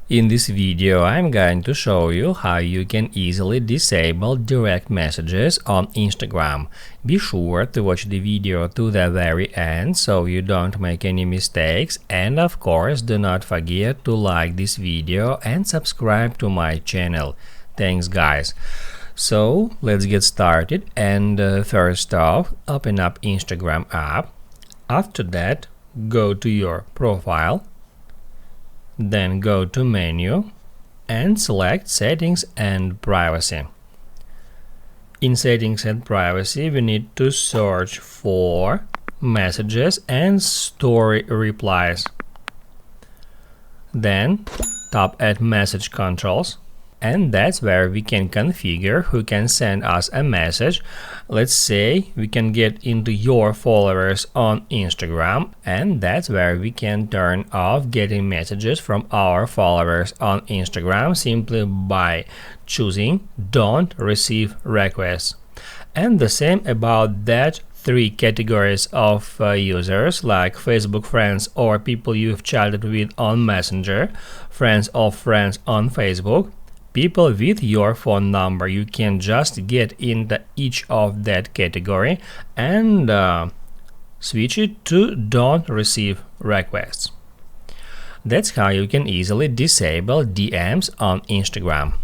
In this video, I'm going to show you how you can easily disable direct messages on Instagram. Be sure to watch the video to the very end so you don't make any mistakes, and of course do not forget to like this video and subscribe to my channel. Thanks guys. So let's get started, and first off, open up Instagram app. After that, go to your profile. Then go to menu and select settings and privacy. In settings and privacy, we need to search for messages and story replies. Then tap at message controls, and that's where we can configure who can send us a message. Let's say we can get into your followers on Instagram, and that's where we can turn off getting messages from our followers on Instagram simply by choosing don't receive requests. And the same about that three categories of users, like Facebook friends or people you've chatted with on Messenger, friends of friends on Facebook, people with your phone number. You can just get into each of that category and switch it to don't receive requests. That's how you can easily disable DMs on Instagram.